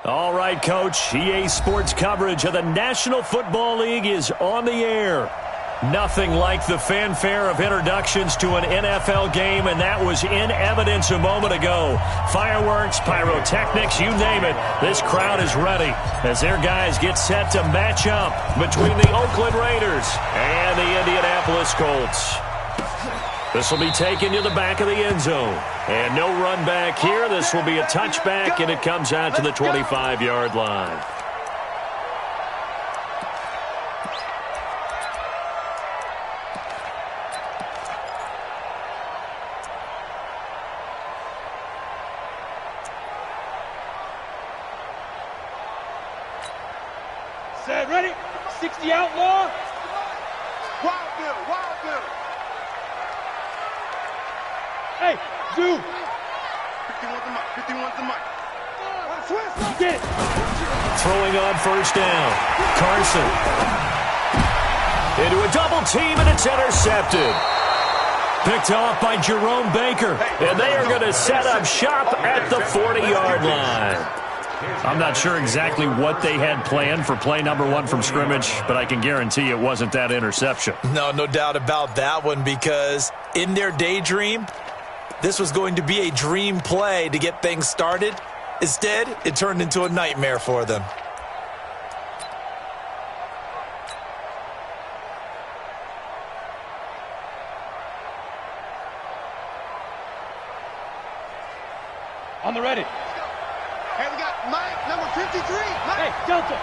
All right, Coach. EA Sports coverage of the National Football League is on the air. Nothing like the fanfare of introductions to an NFL game, and that was in evidence a moment ago. Fireworks, pyrotechnics, you name it. This crowd is ready as their guys get set to match up between the Oakland Raiders and the Indianapolis Colts. This will be taken to the back of the end zone. And no run back here. This will be a touchback, and it comes out to the 25-yard line. Set, ready? 60 outlaw. Wild Bill, Wild Bill. Hey, Zoo. 51's the mic, 51's the mic. Twist, get it. Throwing on first down. Carson. Into a double team, and it's intercepted. Picked off by Jerome Baker. And they are going to set up shop at the 40-yard line. I'm not sure exactly what they had planned for play number one from scrimmage, but I can guarantee it wasn't that interception. No doubt about that one, because in their daydream, this was going to be a dream play to get things started. Instead, it turned into a nightmare for them. On the ready. Hey, we got Mike, number 53. Mike. Hey, Delta.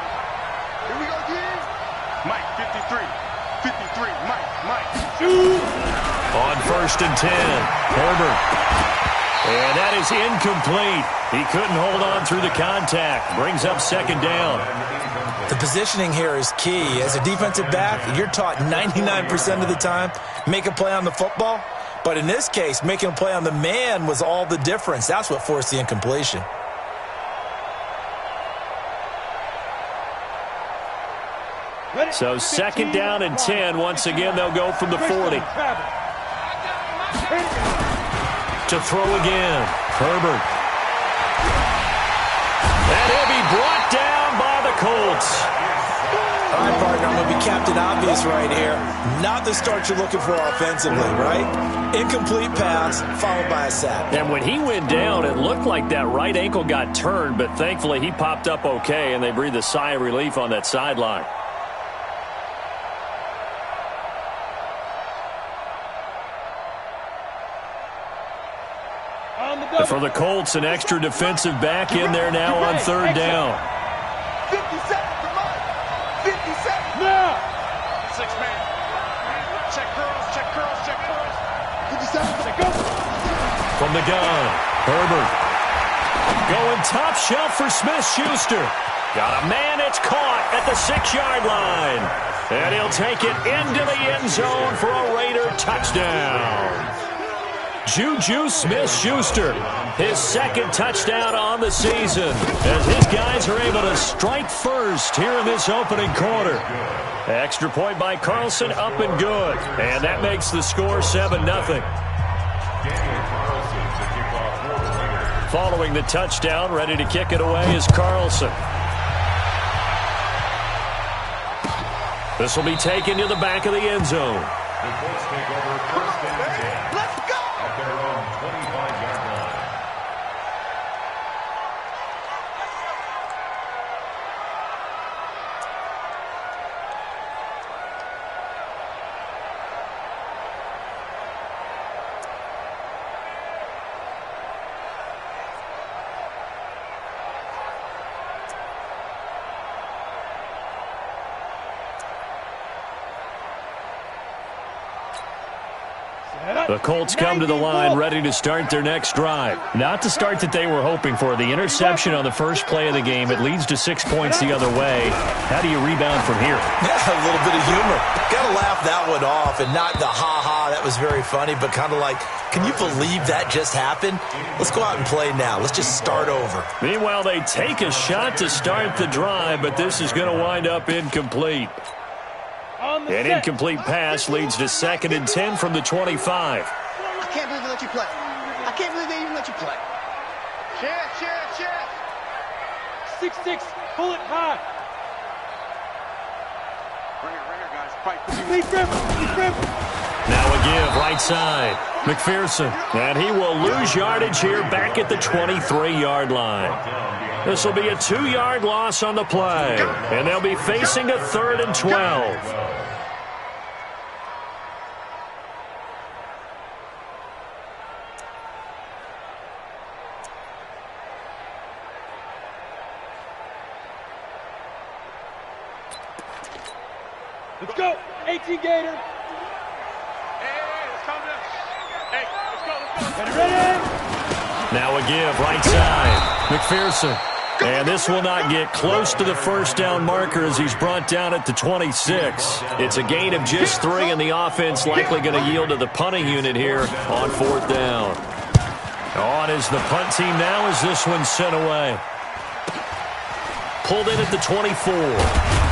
Here we go again. Mike, 53. 53, Mike. Shoot. On first and 10, Herbert. And that is incomplete. He couldn't hold on through the contact. Brings up second down. The positioning here is key. As a defensive back, you're taught 99% of the time, make a play on the football. But in this case, making a play on the man was all the difference. That's what forced the incompletion. So second down and 10. Once again, they'll go from the 40. To throw again. Herbert. And he'll be brought down by the Colts. All right, partner, I'm going to be Captain Obvious right here. Not the start you're looking for offensively, right? Incomplete pass, followed by a sack. And when he went down, it looked like that right ankle got turned, but thankfully he popped up okay, and they breathed a sigh of relief on that sideline. For the Colts, an extra defensive back in there now on third down. 50 seconds to Mike. 50 seconds. Now. 6-man. Check curls. 50 seconds. Go. From the gun, Herbert. Going top shelf for Smith-Schuster. Got a man, it's caught at the 6-yard line. And he'll take it into the end zone for a Raider touchdown. Juju Smith-Schuster, his second touchdown on the season, as his guys are able to strike first here in this opening quarter. Extra point by Carlson, up and good. And that makes the score 7-0. Following the touchdown, ready to kick it away is Carlson. This will be taken to the back of the end zone. The Colts take over first and 10. Let's go! At their own 25-yard line. The Colts come to the line ready to start their next drive. Not the start that they were hoping for. The interception on the first play of the game. It leads to 6 points the other way. How do you rebound from here? Yeah, a little bit of humor. Got to laugh that one off, and not the ha-ha, that was very funny, but kind of like, can you believe that just happened? Let's go out and play now. Let's just start over. Meanwhile, they take a shot to start the drive, but this is going to wind up incomplete. An incomplete pass leads to 2nd and 10 from the 25. I can't believe they let you play. I can't believe they even let you play. Check. 6-6, pull it high. Ringer, guys. Fight. Lead grip. Now a give, right side. McPherson. And he will lose yardage here back at the 23-yard line. This will be a 2-yard loss on the play. And they'll be facing a 3rd and 12. Let's go. 18 Gator. Ready. Now a give, right side. McPherson. And this will not get close to the first down marker as he's brought down at the 26. It's a gain of just 3, and the offense likely going to yield to the punting unit here on 4th down. On is the punt team now as this one's sent away. Pulled in at the 24.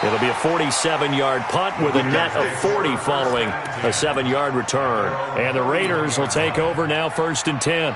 It'll be a 47-yard punt with a net of 40 following a 7-yard return. And the Raiders will take over now 1st and 10.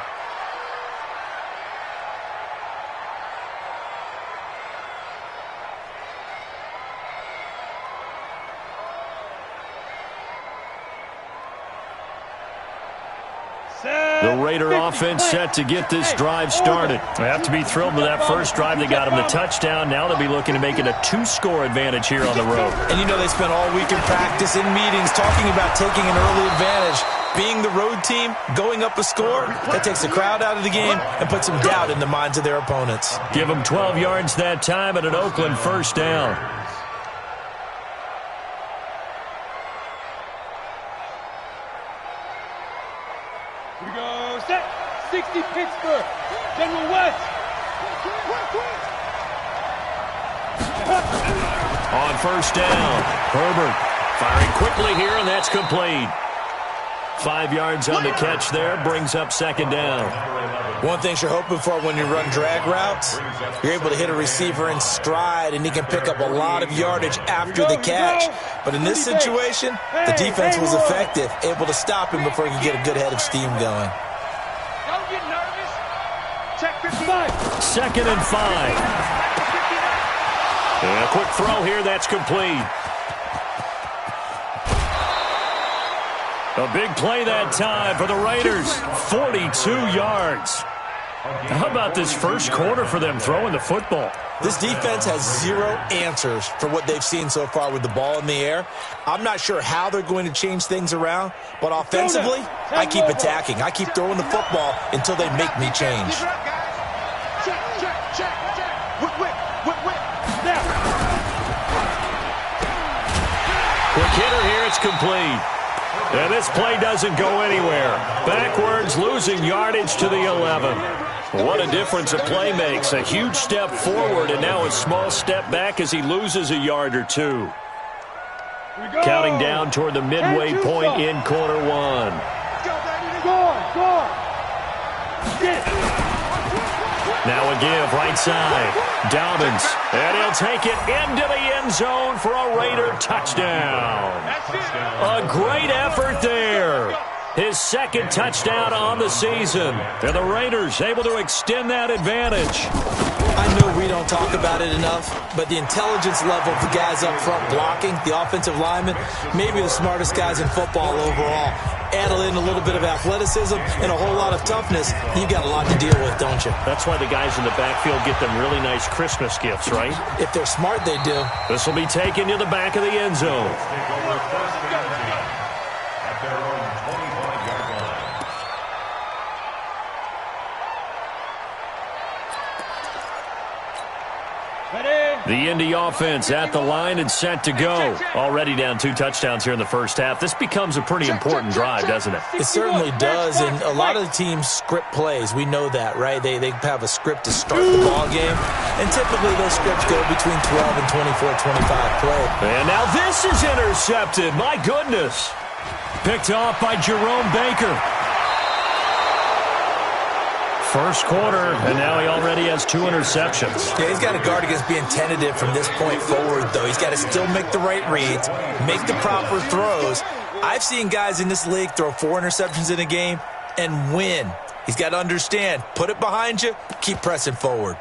The Raider offense set to get this drive started. They have to be thrilled with that first drive. They got them the touchdown. Now they'll be looking to make it a 2-score advantage here on the road. And you know they spent all week in practice, in meetings, talking about taking an early advantage. Being the road team, going up a score, that takes the crowd out of the game and puts some doubt in the minds of their opponents. Give them 12 yards that time at an Oakland 1st down. Here we go. Set. 60 Pittsburgh. General West. On 1st down, Herbert firing quickly here, and that's complete. 5 yards on the catch there, brings up 2nd down. One thing you're hoping for when you run drag routes, you're able to hit a receiver in stride, and he can pick up a lot of yardage after the catch. But in this situation, the defense was effective, able to stop him before he could get a good head of steam going. Don't get nervous. Check 55. 2nd and 5. And a quick throw here, that's complete. A big play that time for the Raiders. 42 yards. How about this first quarter for them throwing the football? This defense has 0 answers for what they've seen so far with the ball in the air. I'm not sure how they're going to change things around, but offensively, I keep attacking. I keep throwing the football until they make me change. Check. Whip. Quick hitter here, it's complete. And this play doesn't go anywhere. Backwards, losing yardage to the 11. What a difference a play makes. A huge step forward and now a small step back as he loses a yard or 2. Counting down toward the midway point in quarter 1. Go. Get it. Now a give, right side. Dobbins, and he'll take it into the end zone for a Raider touchdown. A great effort there. His 2nd touchdown on the season. And the Raiders able to extend that advantage. I know we don't talk about it enough, but the intelligence level of the guys up front blocking, the offensive linemen, maybe the smartest guys in football overall. Add in a little bit of athleticism and a whole lot of toughness, you've got a lot to deal with, don't you? That's why the guys in the backfield get them really nice Christmas gifts, right? If they're smart, they do. This will be taken to the back of the end zone. At their own 25-yard line. Ready. The Indy offense at the line and set to go. Already down 2 touchdowns here in the first half. This becomes a pretty important drive, doesn't it? It certainly does, and a lot of the teams script plays. We know that, right? They have a script to start the ball game, and typically those scripts go between 12 and 24, 25 plays. And now this is intercepted. My goodness. Picked off by Jerome Baker. First quarter, and now he already has 2 interceptions. Yeah, he's got to guard against being tentative from this point forward, though. He's got to still make the right reads, make the proper throws. I've seen guys in this league throw 4 interceptions in a game and win. He's got to understand, put it behind you, keep pressing forward.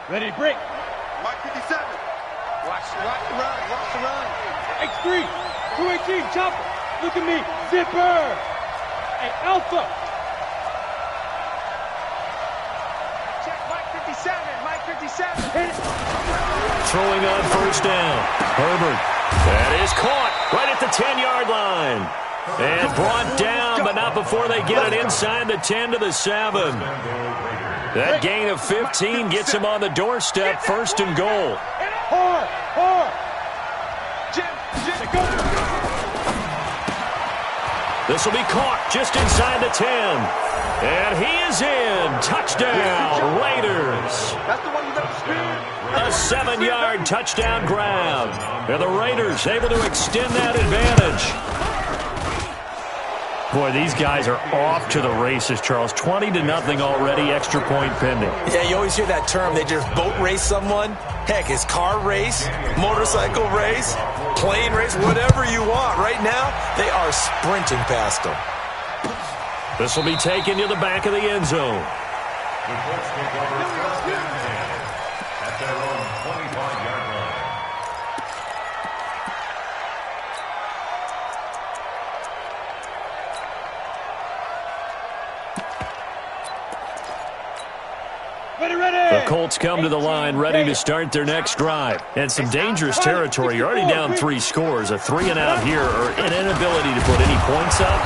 Ready, break. Mike 57. Watch the run. Watch the run. X3. 218. Chopper. Look at me. Zipper. Hey, Alpha. Check Mike 57. Mike 57. Hit it. Throwing on first down. Herbert. That is caught right at the 10-yard line. And brought down, but not before they get it inside the 10 to the 7. That gain of 15 gets him on the doorstep, 1st and goal. Hard. This will be caught just inside the 10. And he is in. Touchdown, Raiders. That's the one you got to scream. A 7-yard touchdown grab. And the Raiders able to extend that advantage. Boy, these guys are off to the races, Charles. 20-0 already, extra point pending. Yeah, you always hear that term. They just boat race someone. Heck, it's car race, motorcycle race, plane race, whatever you want. Right now, they are sprinting past them. This will be taken to the back of the end zone. The Colts take over 1st and 10 at their own 25-yard line. The Colts come to the line ready to start their next drive. And some dangerous territory. You're already down 3 scores. A 3-and-out here or an inability to put any points up.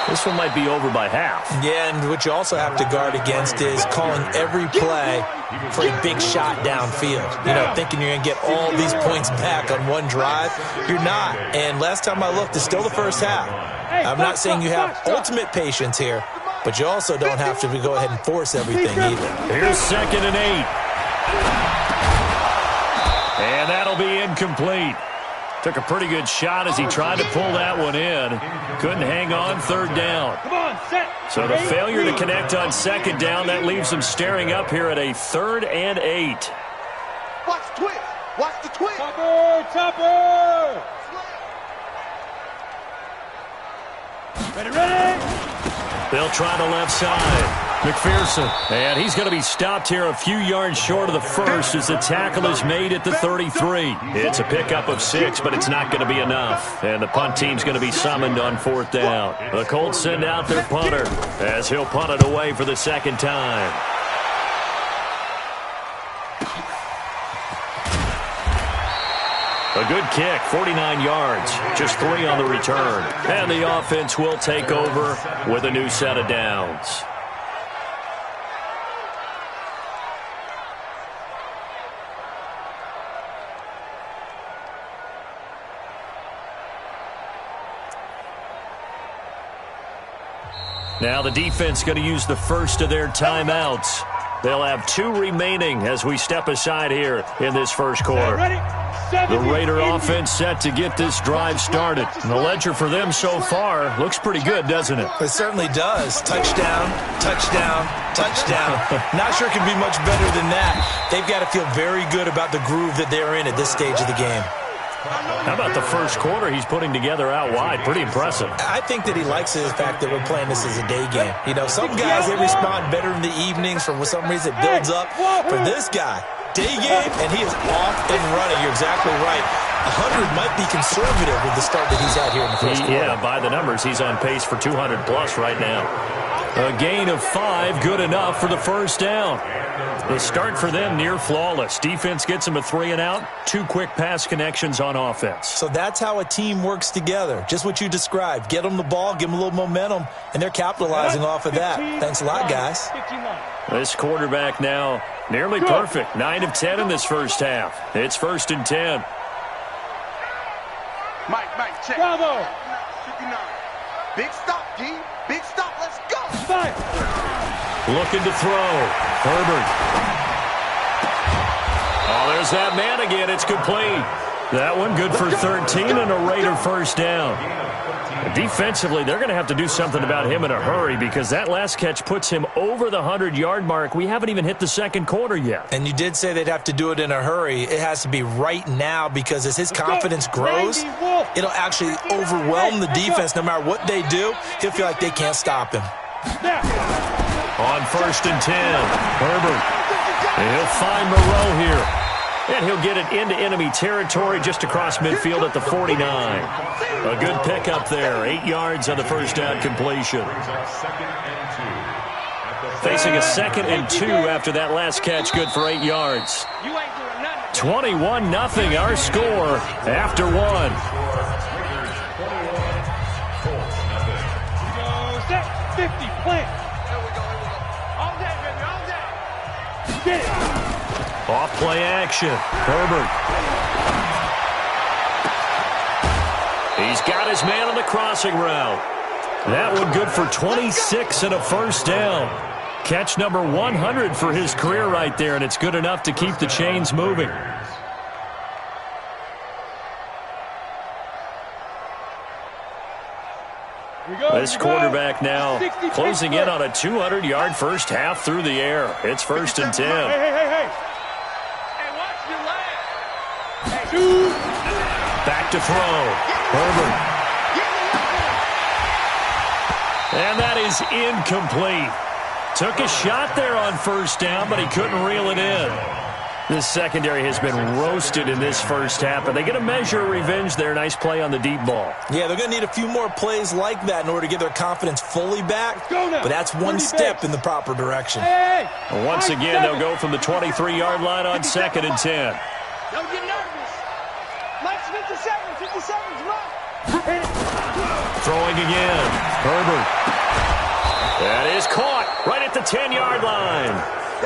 This one might be over by half. Yeah, and what you also have to guard against is calling every play for a big shot downfield. You know, thinking you're going to get all these points back on one drive. You're not. And last time I looked, it's still the first half. I'm not saying you have ultimate patience here, but you also don't have to go ahead and force everything either. Here's 2nd and 8. And that'll be incomplete. Took a pretty good shot as he tried to pull that one in. Couldn't hang on 3rd down. Come on, set. So the failure to connect on 2nd down, that leaves them staring up here at a 3rd and 8. Watch the twist. Watch the twist. Chopper. Ready. They'll try the left side. McPherson. And he's going to be stopped here a few yards short of the first as the tackle is made at the 33. It's a pickup of 6, but it's not going to be enough. And the punt team's going to be summoned on 4th down. The Colts send out their punter as he'll punt it away for the 2nd time. A good kick, 49 yards, just 3 on the return. And the offense will take over with a new set of downs. Now the defense going to use the first of their timeouts. They'll have 2 remaining as we step aside here in this first quarter. The Raider offense set to get this drive started. And the ledger for them so far looks pretty good, doesn't it? It certainly does. Touchdown, touchdown, touchdown. Not sure it can be much better than that. They've got to feel very good about the groove that they're in at this stage of the game. How about the first quarter he's putting together out wide? Pretty impressive. I think that he likes the fact that we're playing this as a day game. You know, some guys, they respond better in the evenings. For some reason, it builds up. For this guy, day game, and he is off and running. You're exactly right. 100 might be conservative with the start that he's had here in the first quarter. Yeah, by the numbers, he's on pace for 200-plus right now. A gain of 5, good enough for the first down. The start for them near flawless. Defense gets them a 3-and-out, 2 quick pass connections on offense. So that's how a team works together. Just what you described. Get them the ball, give them a little momentum, and they're capitalizing off of that. Thanks a lot, guys. This quarterback now nearly perfect. 9 of 10 in this first half. It's 1st and 10. Mike, check. Bravo. 59. Big stop, G. Big stop. Let's go. Fire. Looking to throw. Herbert. Oh, there's that man again. It's complete. That one good for 13 and a Raider first down. Defensively, they're going to have to do something about him in a hurry because that last catch puts him over the 100-yard mark. We haven't even hit the second quarter yet. And you did say they'd have to do it in a hurry. It has to be right now because as his confidence grows, it'll actually overwhelm the defense. No matter what they do, he'll feel like they can't stop him. On 1st and 10, Herbert. And he'll find Moreau here. And he'll get it into enemy territory just across midfield at the 49. A good pickup there. 8 yards on the first down completion. Facing a 2nd and 2 after that last catch, good for 8 yards. 21-0 our score after 1. Set 50, plant. All day, baby, all day. Get it. Off play action. Herbert. He's got his man on the crossing route. That one good for 26 and a first down. Catch number 100 for his career right there, and it's good enough to keep the chains moving. This quarterback now closing in on a 200-yard first half through the air. It's 1st and 10. Hey, watch your leg. Back to throw. Herbert. And that is incomplete. Took a shot there on first down, but he couldn't reel it in. This secondary has been roasted in this first half, and they get a measure of revenge there. Nice play on the deep ball. Yeah, they're going to need a few more plays like that in order to get their confidence fully back, but that's one step in the proper direction. Once again, they'll go from the 23-yard line on 2nd and 10. Don't get nervous. Mike's 57. 57's Mike. Throwing again. Herbert. That is caught right at the 10-yard line.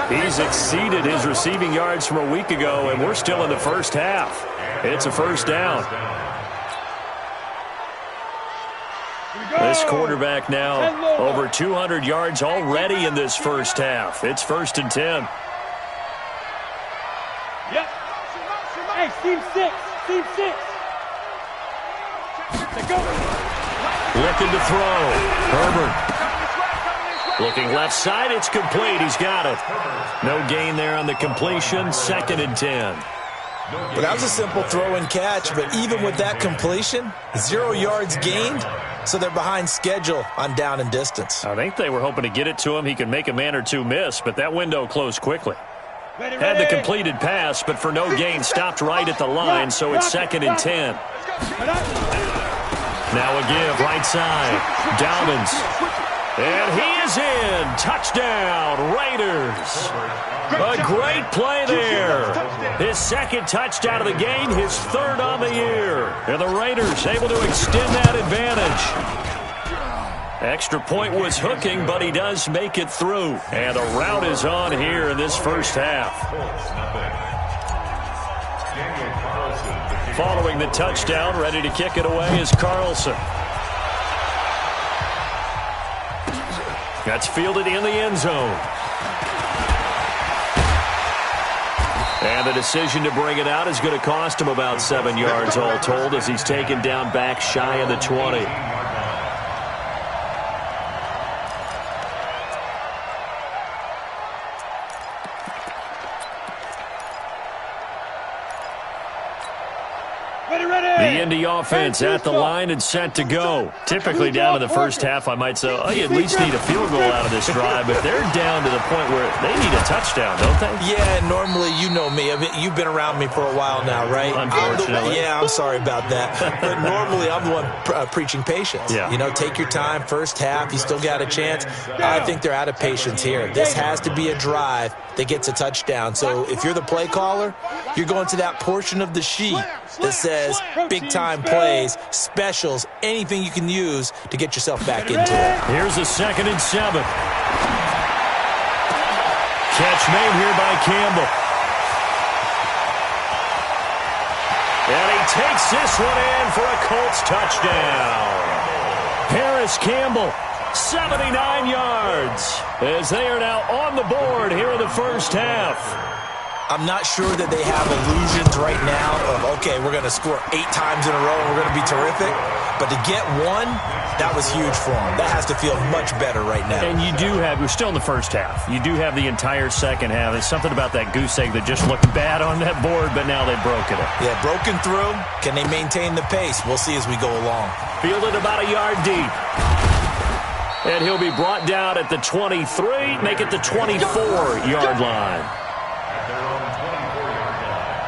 He's exceeded his receiving yards from a week ago, and we're still in the first half. It's a first down. This quarterback now over 200 yards already in this first half. It's 1st and 10. Yep. Hey, team 6. Team 6. Let's go. Looking to throw. Herbert. Looking left side, it's complete. He's got it. No gain there on the completion. 2nd and 10. Well, that was a simple throw and catch, but even with that completion, 0 yards gained, so they're behind schedule on down and distance. I think they were hoping to get it to him. He could make a man or two miss, but that window closed quickly. Had the completed pass, but for no gain, stopped right at the line, so it's 2nd and 10. Now a give, right side. Dalvins. And he is in. Touchdown, Raiders. A great play there. His 2nd touchdown of the game, his 3rd on the year. And the Raiders able to extend that advantage. Extra point was hooking, but he does make it through. And the route is on here in this first half. Following the touchdown, ready to kick it away is Carlson. That's fielded in the end zone. And the decision to bring it out is going to cost him about 7 yards all told as he's taken down back shy of the 20. The The Indy offense at the line and set to go. Typically down in the first half, I might say, oh, you at least need a field goal out of this drive, but they're down to the point where they need a touchdown, don't they? Yeah, normally you know me. I mean, you've been around me for a while now, right? Unfortunately. I'm sorry about that. But normally I'm the one preaching patience. Yeah. You know, take your time, first half, you still got a chance. I think they're out of patience here. This has to be a drive that gets a touchdown. So if you're the play caller, you're going to that portion of the sheet that says big-time plays, specials, anything you can use to get yourself back into it. Here's a 2nd and 7. Catch made here by Campbell. And he takes this one in for a Colts touchdown. Harris Campbell, 79 yards, as they are now on the board here in the first half. I'm not sure that they have illusions right now of, okay, we're going to score 8 times in a row and we're going to be terrific. But to get one, that was huge for them. That has to feel much better right now. And you do have, we're still in the first half. You do have the entire second half. There's something about that goose egg that just looked bad on that board, but now they've broken it. Yeah, broken through. Can they maintain the pace? We'll see as we go along. Fielded about a yard deep. And he'll be brought down at the 23, make it the 24-yard line. At their own 24-yard line.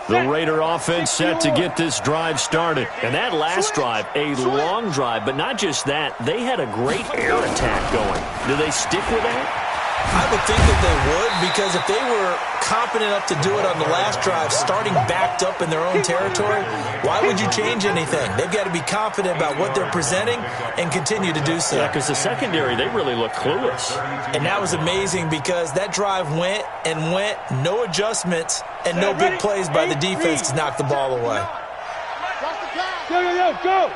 The Raider offense set to get this drive started. And that last drive, a long drive, but not just that. They had a great air attack going. Do they stick with that? I would think that they would, because if they were confident enough to do it on the last drive, starting backed up in their own territory, why would you change anything? They've got to be confident about what they're presenting and continue to do so. Yeah, because the secondary, they really look clueless. And that was amazing because that drive went and went, no adjustments, and no big plays by the defense to knock the ball away. Go!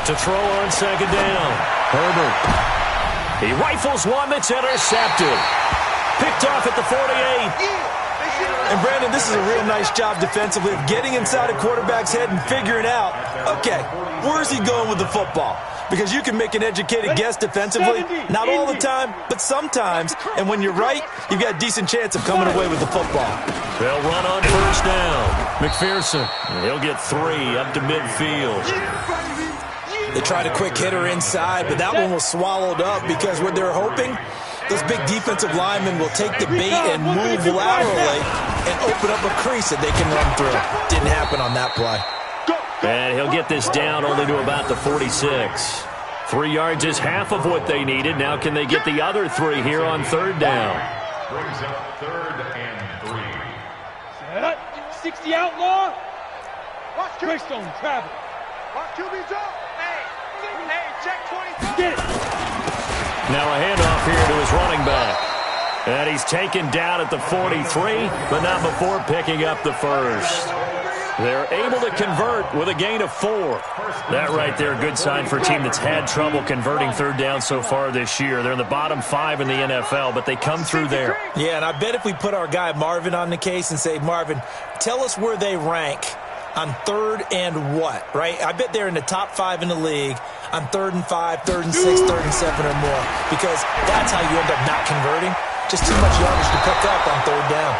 To throw on 2nd down, Herbert. He rifles one that's intercepted. Picked off at the 48. And, Brandon, this is a real nice job defensively of getting inside a quarterback's head and figuring out, okay, where's he going with the football? Because you can make an educated guess defensively, not all the time, but sometimes. And when you're right, you've got a decent chance of coming away with the football. They'll run on 1st down. McPherson, he'll get 3 up to midfield. They tried a quick hitter inside, but that one was swallowed up because what they're hoping, those big defensive linemen will take the bait and move laterally and open up a crease that they can run through. Didn't happen on that play. And he'll get this down only to about the 46. 3 yards is half of what they needed. Now can they get the other 3 here on 3rd down? Brings up 3rd and 3. 60 outlaw. Greystone travel. Watch QB's up. Hey, check 25. Get it. Now a handoff here to his running back. And he's taken down at the 43, but not before picking up the first. They're able to convert with a gain of 4. That right there, a good sign for a team that's had trouble converting 3rd down so far this year. They're in the bottom 5 in the NFL, but they come through there. Yeah, and I bet if we put our guy Marvin on the case and say, Marvin, tell us where they rank on 3rd and what, right? I bet they're in the top 5 in the league on 3rd and 5, 3rd and 6, 3rd and 7 or more, because that's how you end up not converting. Just too much yardage to pick up on 3rd down.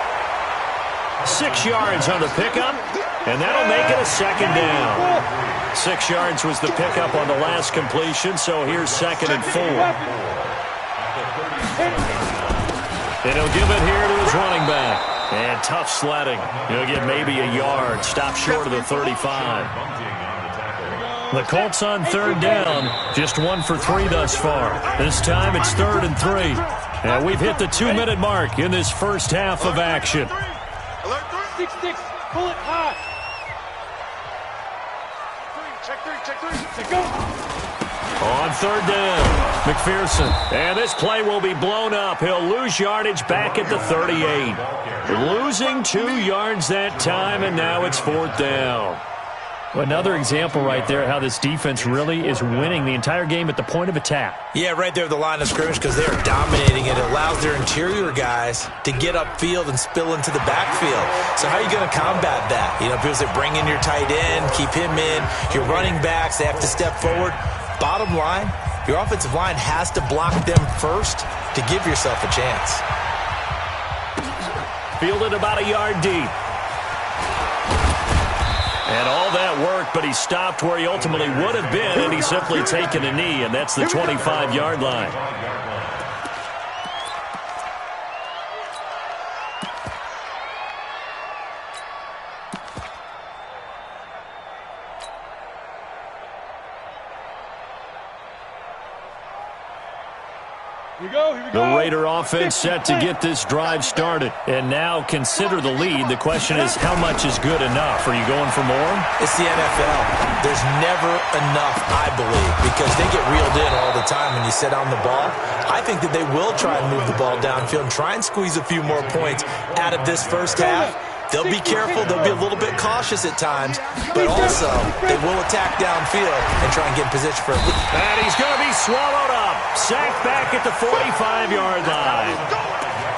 6 yards on the pickup, and that'll make it a 2nd down. 6 yards was the pickup on the last completion, so here's 2nd and 4. And he'll give it here to his running back. And tough sledding. He'll get maybe a yard. Stop short of the 35. The Colts on 3rd down. Just 1 for 3 thus far. This time it's 3rd and 3. And we've hit the 2-minute mark in this first half of action. 6-6. Pull it high. Check three. Go. On 3rd down, McPherson. And this play will be blown up. He'll lose yardage back at the 38. Losing 2 yards that time, and now it's 4th down. Another example right there how this defense really is winning the entire game at the point of attack. Yeah, right there at the line of scrimmage because they're dominating it. It allows their interior guys to get upfield and spill into the backfield. So how are you going to combat that? You know, people say bring in your tight end, keep him in. Your running backs, they have to step forward. Bottom line, your offensive line has to block them first to give yourself a chance. Fielded about a yard deep. And all that work, but he stopped where he ultimately would have been, and he's simply taken a knee, and that's the 25-yard line. Here we go. The Raider offense set to get this drive started. And now consider the lead. The question is, how much is good enough? Are you going for more? It's the NFL. There's never enough, I believe, because they get reeled in all the time when you sit on the ball. I think that they will try and move the ball downfield and try and squeeze a few more points out of this first half. They'll be careful. They'll be a little bit cautious at times, but also they will attack downfield and try and get in position for a lead. And he's going to be swallowed up. Sacked back at the 45-yard line.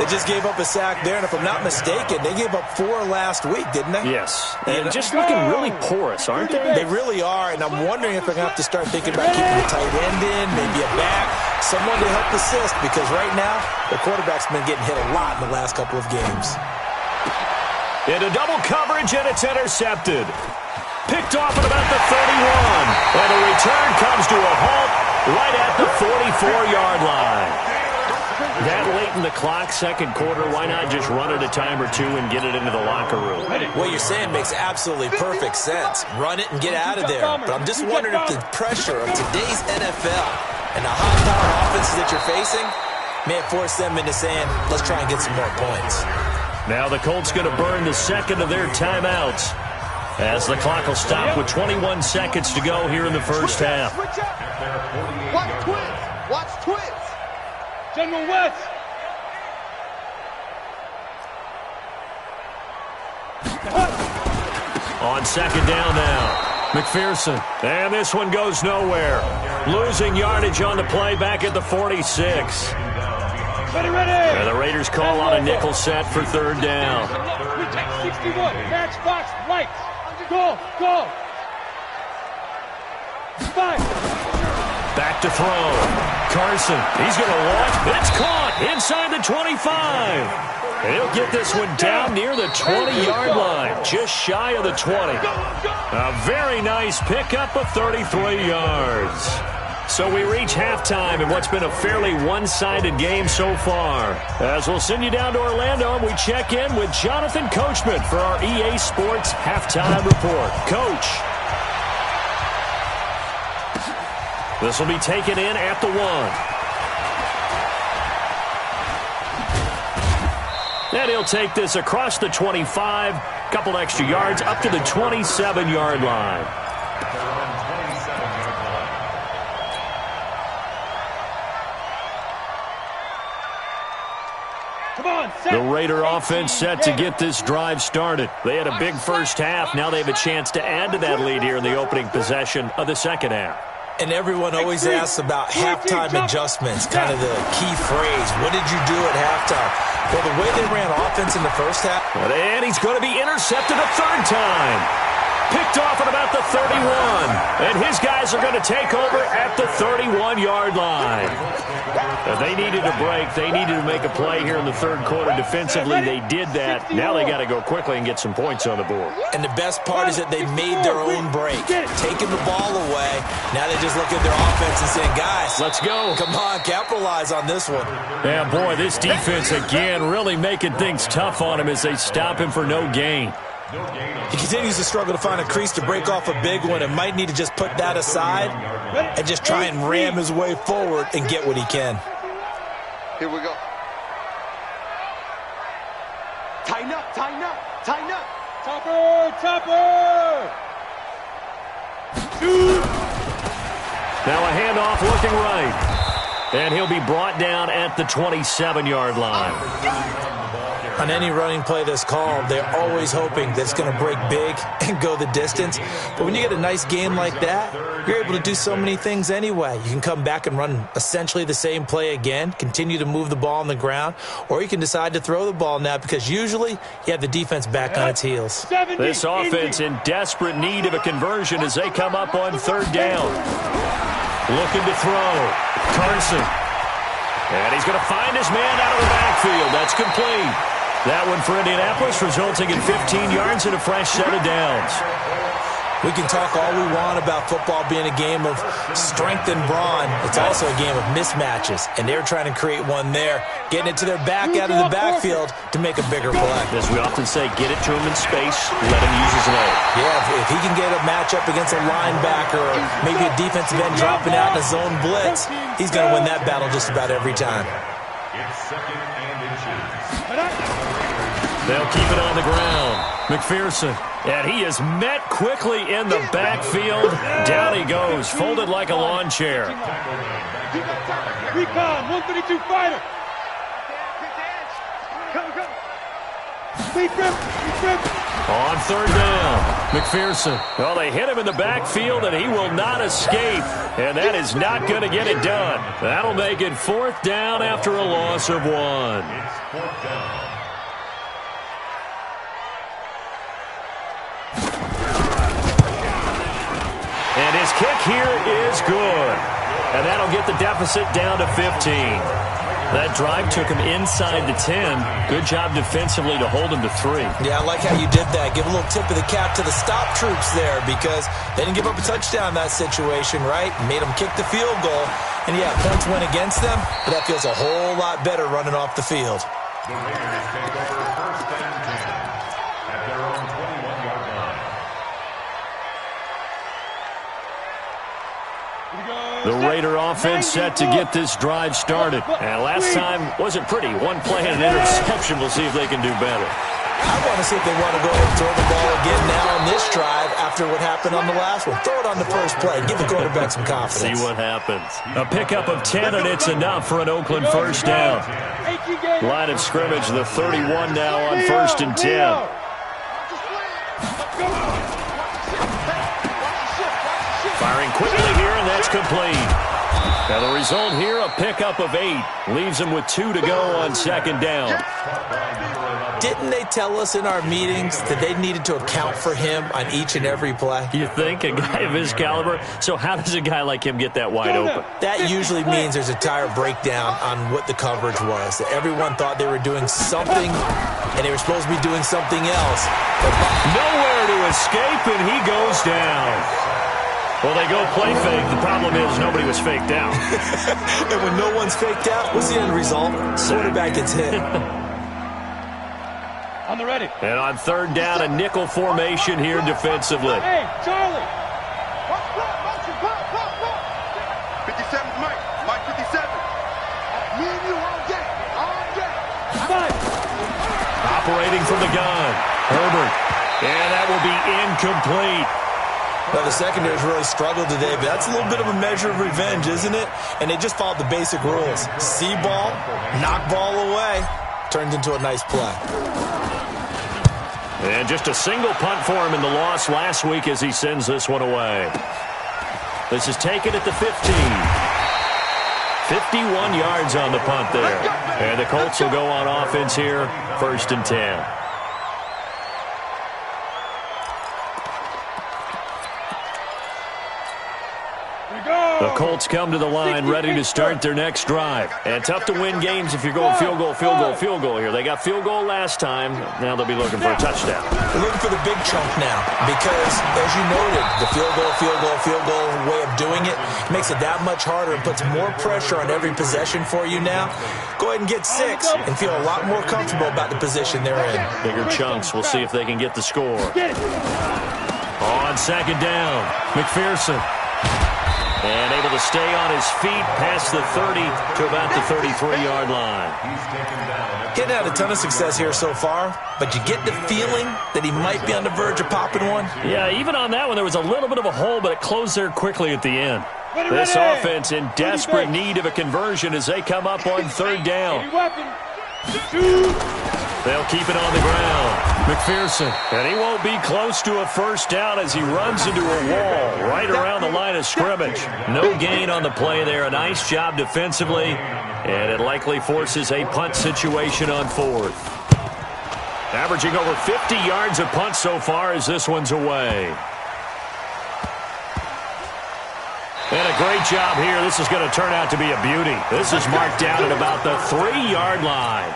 They just gave up a sack there, and if I'm not mistaken, they gave up 4 last week, didn't they? Yes. And just looking really porous, aren't they? They really are, and I'm wondering if they're going to have to start thinking about keeping a tight end in, maybe a back, someone to help assist, because right now the quarterback's been getting hit a lot in the last couple of games. Into double coverage, and it's intercepted. Picked off at about the 31. And the return comes to a halt right at the 44-yard line. That late in the clock, second quarter, why not just run it a time or two and get it into the locker room? What you're saying makes absolutely perfect sense. Run it and get out of there. But I'm just wondering if the pressure of today's NFL and the high-powered offenses that you're facing may have forced them into saying, let's try and get some more points. Now the Colts going to burn the second of their timeouts as the clock will stop with 21 seconds to go here in the first half. Watch twins. Watch twins. General West. On second down now, McPherson. And this one goes nowhere. Losing yardage on the play back at the 46. Ready. And the Raiders call on a nickel set for third down. We take 61. Matchbox right. Go. 5. Back to throw. Carson. He's going to launch. It's caught inside the 25. He'll get this one down near the 20-yard line, just shy of the 20. A very nice pickup of 33 yards. So we reach halftime in what's been a fairly one-sided game so far. As we'll send you down to Orlando, and we check in with Jonathan Coachman for our EA Sports Halftime Report. Coach. This will be taken in at the 1. And he'll take this across the 25, couple extra yards, up to the 27-yard line. The Raider offense set to get this drive started. They had a big first half. Now they have a chance to add to that lead here in the opening possession of the second half. And everyone always asks about halftime adjustments, kind of the key phrase. What did you do at halftime? Well, the way they ran offense in the first half. And he's going to be intercepted a third time. Picked off at about the 31. And his guys are going to take over at the 31-yard line. They needed a break. They needed to make a play here in the third quarter defensively. They did that. Now they got to go quickly and get some points on the board. And the best part is that they made their own break, taking the ball away. Now they just look at their offense and saying, guys, let's go. Come on, capitalize on this one. Yeah, boy, this defense again really making things tough on him as they stop him for no gain. He continues to struggle to find a crease to break off a big one and might need to just put that aside and just try and ram his way forward and get what he can. Here we go. Tighten up. Topper. Now a handoff looking right. And he'll be brought down at the 27-yard line. On any running play that's called, they're always hoping that it's going to break big and go the distance. But when you get a nice game like that, you're able to do so many things anyway. You can come back and run essentially the same play again, continue to move the ball on the ground, or you can decide to throw the ball now because usually you have the defense back on its heels. This offense in desperate need of a conversion as they come up on third down. Looking to throw. Carson. And he's going to find his man out of the backfield. That's complete. That one for Indianapolis, resulting in 15 yards and a fresh set of downs. We can talk all we want about football being a game of strength and brawn. It's also a game of mismatches, and they're trying to create one there, getting it to their back out of the backfield to make a bigger play. As we often say, get it to him in space, let him use his leg. Yeah, if he can get a matchup against a linebacker or maybe a defensive end dropping out in a zone blitz, he's going to win that battle just about every time. It's 2nd and inches. They'll keep it on the ground. McPherson. And he is met quickly in the backfield. Down he goes, folded like a lawn chair. Recon, 132 fighter. On third down, McPherson. Well, they hit him in the backfield, and he will not escape. And that is not going to get it done. That'll make it 4th down after a loss of 1. It's 4th down. And his kick here is good. And that'll get the deficit down to 15. That drive took him inside the 10. Good job defensively to hold him to 3. Yeah, I like how you did that. Give a little tip of the cap to the stop troops there because they didn't give up a touchdown in that situation, right? Made them kick the field goal. And, yeah, points went against them, but that feels a whole lot better running off the field. The Raiders take over 1st and 10 at their own 21-yard line. The Raider offense set to get this drive started. And last time wasn't pretty. One play and an interception. We'll see if they can do better. I want to see if they want to go ahead and throw the ball again now on this drive after what happened on the last one. Throw it on the first play. Give the quarterback some confidence. See what happens. A pickup of 10, and it's enough for an Oakland first down. Line of scrimmage, the 31 now on 1st and 10. Firing quickly here, and that's complete. Now the result here, a pickup of 8. Leaves him with 2 to go on 2nd down. Didn't they tell us in our meetings that they needed to account for him on each and every play? You think? A guy of his caliber? So how does a guy like him get that wide open? That usually means there's a tire breakdown on what the coverage was. Everyone thought they were doing something, and they were supposed to be doing something else. Nowhere to escape, and he goes down. Well, they go play fake. The problem is nobody was faked out. And when no one's faked out, what's the end result? Quarterback gets hit. On the ready. And on third down, a nickel formation here defensively. Hey, Charlie. 57's Mike. Mike 57. Me and you all day. All day. Five. Operating from the gun. Herbert. And that will be incomplete. Now, the secondary's really struggled today, but that's a little bit of a measure of revenge, isn't it? And they just followed the basic rules. See ball, knock ball away. Turns into a nice play. And just a single punt for him in the loss last week as he sends this one away. This is taken at the 15. 51 yards on the punt there. And the Colts will go on offense here, 1st and 10. The Colts come to the line ready to start their next drive. And tough to win games if you're going field goal, field goal, field goal here. They got field goal last time. Now they'll be looking for a touchdown. They're looking for the big chunk now because, as you noted, the field goal way of doing it makes it that much harder and puts more pressure on every possession for you now. Go ahead and get 6 and feel a lot more comfortable about the position they're in. Bigger chunks. We'll see if they can get the score. On 2nd down, McPherson. And able to stay on his feet past the 30 to about the 33-yard line. He's had a ton of success here so far, but you get the feeling that he might be on the verge of popping one. Yeah, even on that one, there was a little bit of a hole, but it closed there quickly at the end. This offense in desperate need of a conversion as they come up on 3rd down. Weapon. 2. They'll keep it on the ground. McPherson. And he won't be close to a first down as he runs into a wall right around the line of scrimmage. No gain on the play there. A nice job defensively. And it likely forces a punt situation on fourth. Averaging over 50 yards a punt so far as this one's away. And a great job here. This is going to turn out to be a beauty. This is marked down at about the 3-yard line.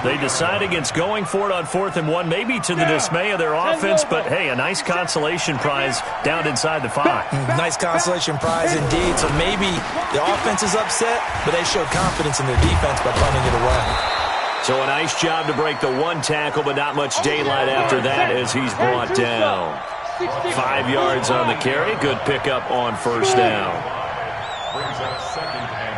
They decide against going for it on 4th and 1, maybe to the dismay of their offense, but, hey, a nice consolation prize down inside the 5. Nice consolation prize indeed. So maybe the offense is upset, but they showed confidence in their defense by punting it away. So a nice job to break the 1 tackle, but not much daylight after that as he's brought down. 5 yards on the carry. Good pickup on first down. Brings up 2nd and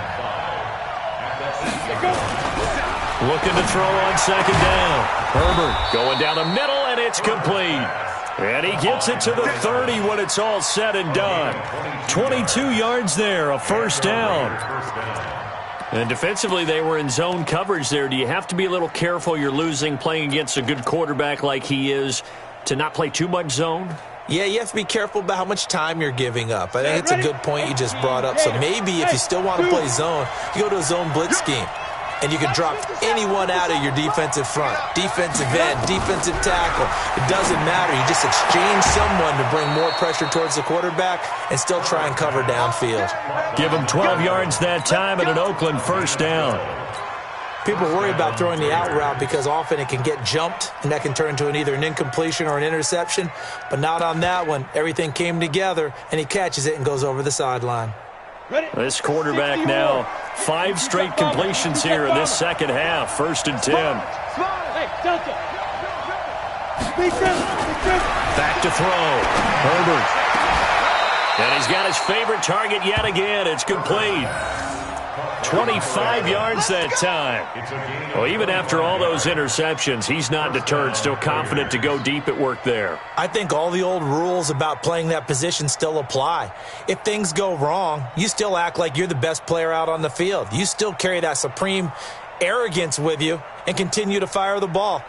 5. Looking to throw on 2nd down. Herbert going down the middle, and it's complete. And he gets it to the 30 when it's all said and done. 22 yards there, a first down. And defensively, they were in zone coverage there. Do you have to be a little careful? You're losing, playing against a good quarterback like he is, to not play too much zone? Yeah, you have to be careful about how much time you're giving up. I think it's a good point you just brought up. So maybe if you still want to play zone, you go to a zone blitz scheme. And you can drop anyone out of your defensive front. Defensive end, defensive tackle. It doesn't matter. You just exchange someone to bring more pressure towards the quarterback and still try and cover downfield. Give him 12 yards that time and an Oakland first down. People worry about throwing the out route because often it can get jumped, and that can turn into either an incompletion or an interception. But not on that one. Everything came together, and he catches it and goes over the sideline. This quarterback now, 5 straight completions here in this second half. 1st and 10. Back to throw. Herbert. And he's got his favorite target yet again. It's complete. 25 yards that time. Well, even after all those interceptions, he's not deterred, still confident to go deep at work there. I think all the old rules about playing that position still apply. If things go wrong, you still act like you're the best player out on the field. You still carry that supreme arrogance with you and continue to fire the ball.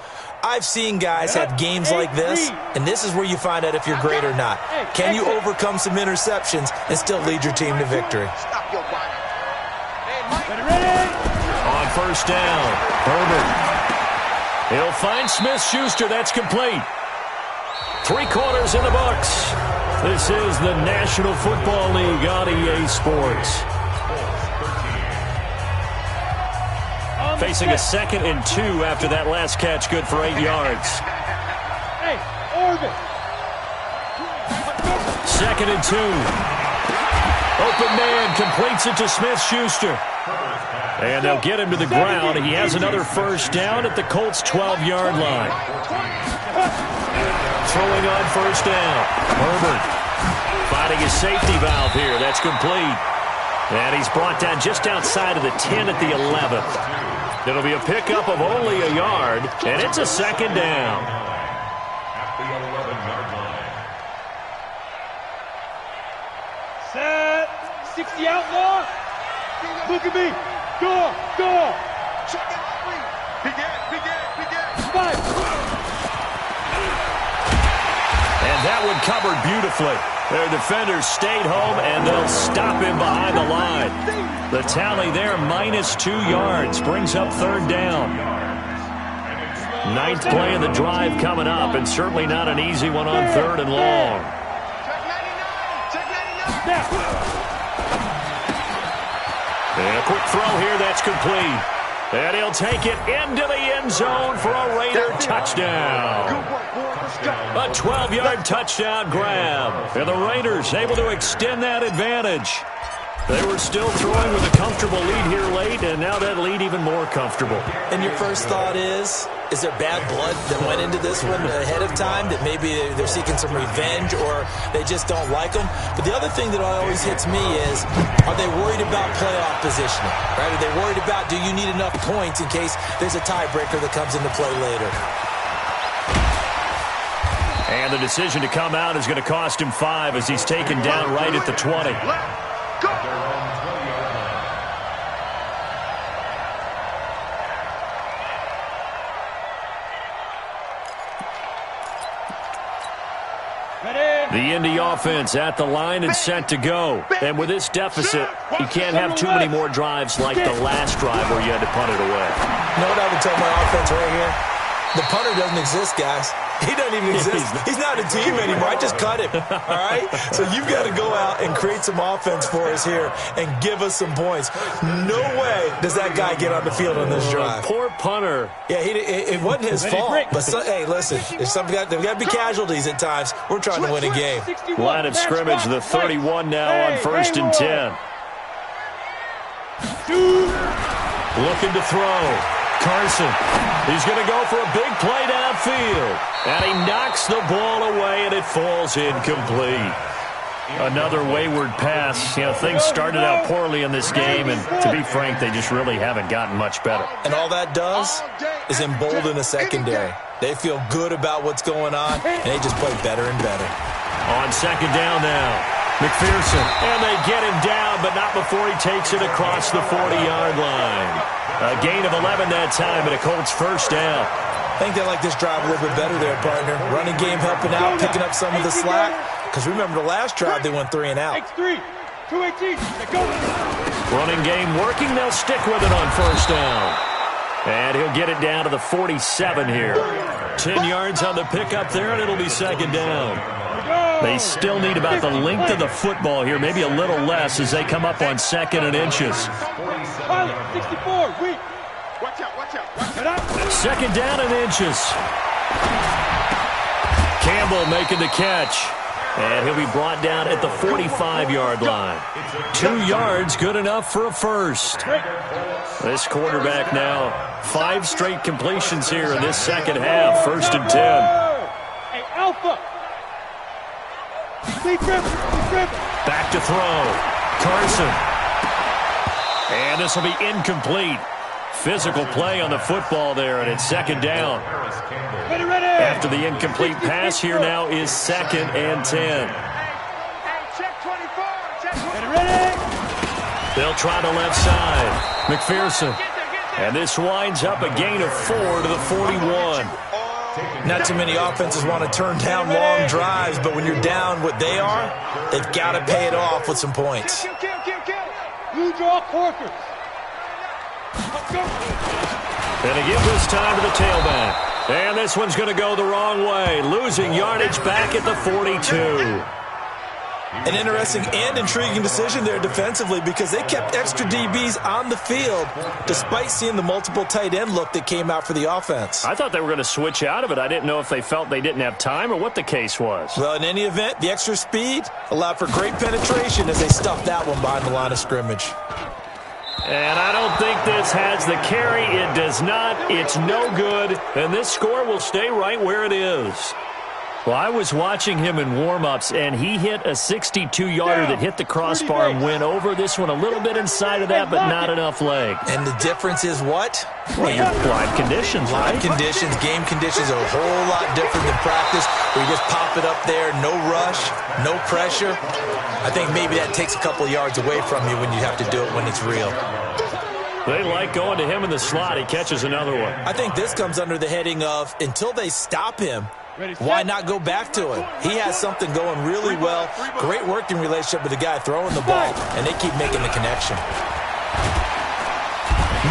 I've seen guys have games like this, and this is where you find out if you're great or not. Can you overcome some interceptions and still lead your team to victory? On first down, Herbert. He'll find Smith-Schuster. That's complete. 3 quarters in the books. This is the National Football League on EA Sports. Facing a 2nd and 2 after that last catch, good for 8 yards. 2nd and 2. Open man completes it to Smith-Schuster. And they'll get him to the ground. He has another first down at the Colts' 12-yard line. Throwing on first down. Herbert finding his safety valve here. That's complete. And he's brought down just outside of the 10 at the 11th. It'll be a pickup of only a yard, and it's a 2nd down. At the 11-yard line. Set. 60 outlaw. Look at me. Go. Check it out. Begin. 5. And that one covered beautifully. Their defenders stayed home, and they'll stop him behind the line. The tally there, -2 yards, brings up 3rd down. 9th play of the drive coming up, and certainly not an easy one on 3rd and long. Check 99. And a quick throw here, that's complete. And he'll take it into the end zone for a Raider touchdown. Good work, boy. Let's go. A 12-yard touchdown grab. And the Raiders able to extend that advantage. They were still throwing with a comfortable lead here late, and now that lead even more comfortable. And your first thought is there bad blood that went into this one ahead of time, that maybe they're seeking some revenge or they just don't like them? But the other thing that always hits me is, are they worried about playoff positioning? Right? Are they worried about, do you need enough points in case there's a tiebreaker that comes into play later? And the decision to come out is going to cost him 5 as he's taken down right at the 20. Go. The Indy offense at the line and set to go. And with this deficit, you can't have too many more drives like the last drive where you had to punt it away. You know what I would tell my offense right here? The punter doesn't exist, guys. He doesn't even exist. He's not a team anymore. I just cut him, all right? So you've got to go out and create some offense for us here and give us some points. No way does that guy get on the field on this drive. Poor punter. Yeah, it wasn't his fault. But, hey, listen, there's got to be casualties at times. We're trying to win a game. Line of scrimmage, the 31 now on 1st and 10. Looking to throw. Carson, he's going to go for a big play downfield. And he knocks the ball away, and it falls incomplete. Another wayward pass. You know, things started out poorly in this game, and to be frank, they just really haven't gotten much better. And all that does is embolden the secondary. They feel good about what's going on, and they just play better and better. On 2nd down now, McPherson. And they get him down, but not before he takes it across the 40-yard line. A gain of 11 that time, and a Colts first down. I think they like this drive a little bit better there, partner. Running game helping out, picking up some of the slack. Because remember the last drive, they went 3 and out. X3, 218, go. Running game working. They'll stick with it on 1st down. And he'll get it down to the 47 here. 10 yards on the pickup there, and it'll be 2nd down. They still need about the length of the football here, maybe a little less as they come up on 2nd and inches. 64, weak. Watch out. 2nd down and inches. Campbell making the catch. And he'll be brought down at the 45-yard line. 2 yards, good enough for a first. This quarterback now, 5 straight completions here in this second half. 1st and 10. Hey, Alpha. Back to throw. Carson. And this will be incomplete. Physical play on the football there, and it's 2nd down. After the incomplete pass, here now is 2nd and 10. They'll try the left side. McPherson. And this winds up a gain of 4 to the 41. Not too many offenses want to turn down long drives, but when you're down what they are, they've got to pay it off with some points. Blue draw Corkers. And they give this time to the tailback. And this one's going to go the wrong way, losing yardage back at the 42. An interesting and intriguing decision there defensively because they kept extra DBs on the field despite seeing the multiple tight end look that came out for the offense. I thought they were going to switch out of it. I didn't know if they felt they didn't have time or what the case was. Well, in any event, the extra speed allowed for great penetration as they stuffed that one behind the line of scrimmage. And I don't think this has the carry. It does not. It's no good. And this score will stay right where it is. Well, I was watching him in warm-ups, and he hit a 62-yarder that hit the crossbar and went over. This one a little bit inside of that, but not enough leg. And the difference is what? Well, your live conditions, right? Live conditions, game conditions are a whole lot different than practice, where you just pop it up there, no rush, no pressure. I think maybe that takes a couple of yards away from you when you have to do it when it's real. They like going to him in the slot. He catches another one. I think this comes under the heading of until they stop him, why not go back to him? He has something going really well. Great working relationship with the guy throwing the ball, and they keep making the connection.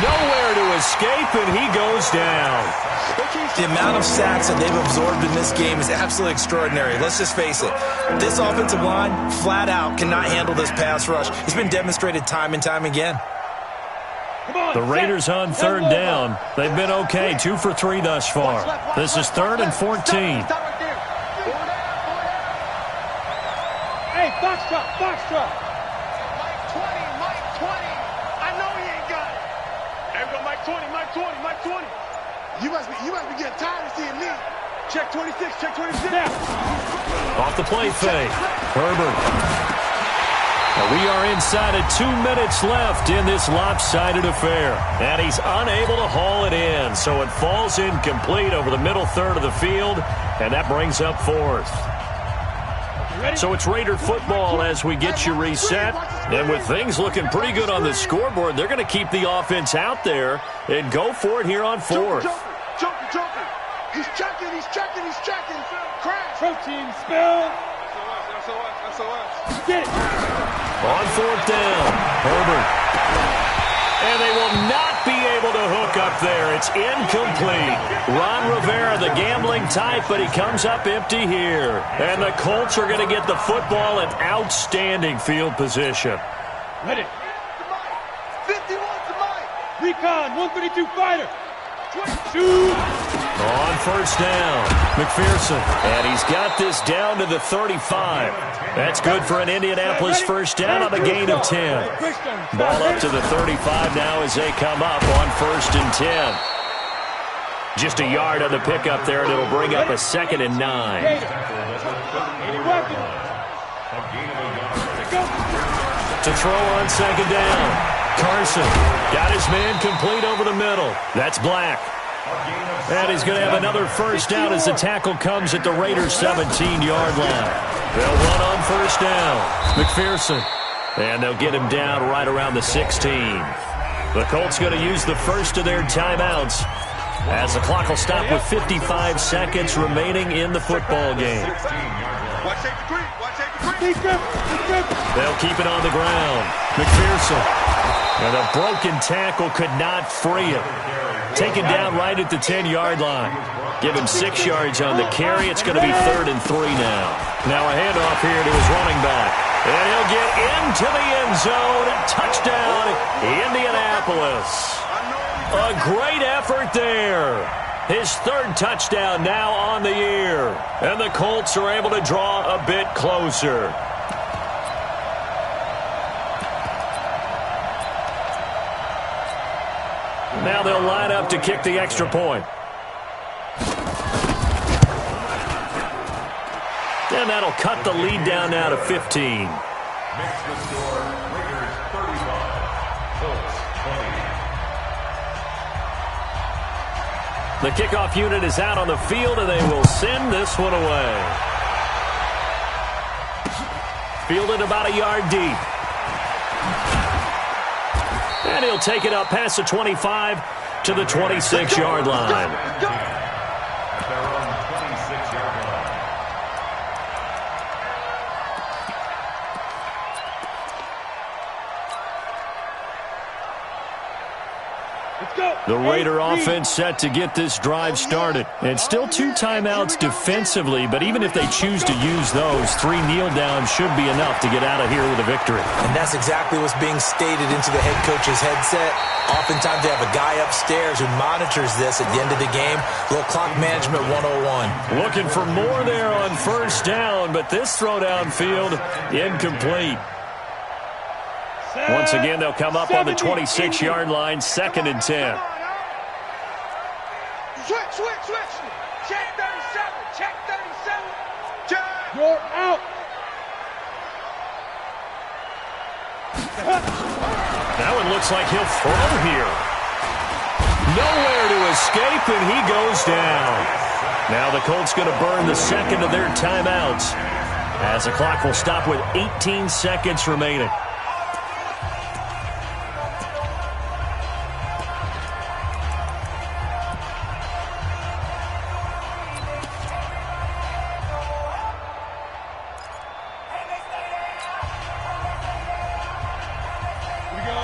Nowhere to escape, and he goes down. The amount of sacks that they've absorbed in this game is absolutely extraordinary. Let's just face it. This offensive line, flat out, cannot handle this pass rush. It's been demonstrated time and time again. The Raiders on 3rd down. They've been okay, 2 for 3 thus far. This is 3rd and 14. Hey, box truck. Mike 20. I know he ain't got it. There we go, Mike 20. You must be getting tired of seeing me. Check 26. Off the play fake. Herbert. We are inside of 2 minutes left in this lopsided affair. And he's unable to haul it in. So it falls incomplete over the middle third of the field. And that brings up 4th. So it's Raider football as we get you reset. And with things looking pretty good on the scoreboard, they're going to keep the offense out there and go for it here on 4th. Joker. He's checking. Crash. Protein spill. SOS. Get it. On fourth down, Herbert. And they will not be able to hook up there. It's incomplete. Ron Rivera, the gambling type, but he comes up empty here. And the Colts are going to get the football in outstanding field position. Ready. 51 to Mike. Recon, 132 fighter. 22. On first down, McPherson. And he's got this down to the 35. That's good for an Indianapolis first down on a gain of 10. Ball up to the 35 now as they come up on 1st and 10. Just a yard on the pickup there, and it'll bring up a 2nd and 9. To throw on 2nd down. Carson got his man complete over the middle. That's Black. And he's going to have another first down as the tackle comes at the Raiders' 17-yard line. They'll run on first down. McPherson. And they'll get him down right around the 16. The Colts going to use the first of their timeouts as the clock will stop with 55 seconds remaining in the football game. They'll keep it on the ground. McPherson. And a broken tackle could not free him. Taken down right at the 10-yard line. Give him 6 yards on the carry. It's going to be 3rd and 3 now. Now a handoff here to his running back. And he'll get into the end zone. Touchdown, Indianapolis. A great effort there. His 3rd touchdown now on the year. And the Colts are able to draw a bit closer. Now they'll line up to kick the extra point. And that'll cut the lead down now to 15. Makes the score Raiders 35, Colts 20. The kickoff unit is out on the field, and they will send this one away. Fielded about a yard deep. And he'll take it up past the 25 to the 26-yard line. At their own 26-yard line. The Raider offense set to get this drive started. And still 2 timeouts defensively, but even if they choose to use those, 3 kneel downs should be enough to get out of here with a victory. And that's exactly what's being stated into the head coach's headset. Oftentimes they have a guy upstairs who monitors this at the end of the game. Little clock management 101. Looking for more there on first down, but this throw downfield incomplete. Once again, they'll come up on the 26-yard line, 2nd and 10. Switch. Check 37. Check. You're out. That one looks like he'll throw here. Nowhere to escape, and he goes down. Now the Colts going to burn the 2nd of their timeouts as the clock will stop with 18 seconds remaining.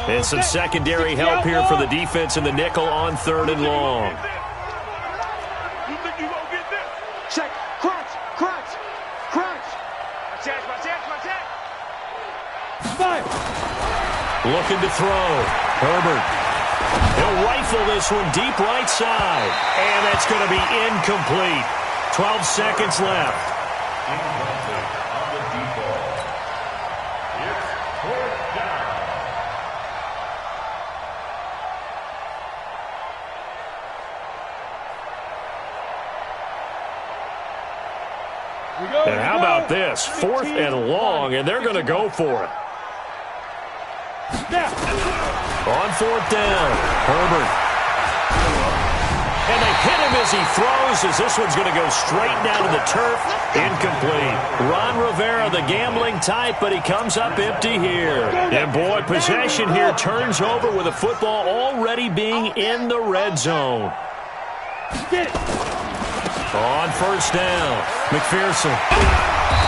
And some secondary help here for the defense in the nickel on 3rd and long. You think you gonna get this? Check. Crunch. My check. Fire. Looking to throw. Herbert. He'll rifle this one deep right side. And that's going to be incomplete. 12 seconds left. Incomplete on the deep ball. It's 4th down. And how about this? 4th and long, and they're going to go for it. On 4th down, Herbert. And they hit him as he throws, as this one's going to go straight down to the turf. Incomplete. Ron Rivera, the gambling type, but he comes up empty here. And boy, possession here turns over with the football already being in the red zone. Get it. On first down, McPherson.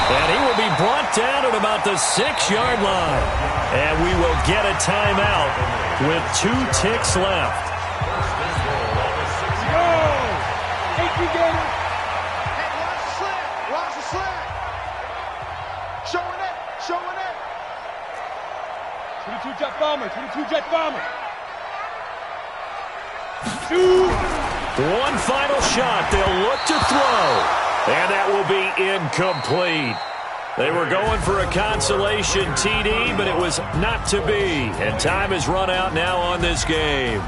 And he will be brought down at about the 6-yard line. And we will get a timeout with 2 ticks left. Go! 18 gators. Hey, watch the slant. Watch the slant. Showing it. Showing it. 22 jet bomber. 22 jet bomber. 2. One final shot. They'll look to throw. And that will be incomplete. They were going for a consolation TD, but it was not to be. And time has run out now on this game.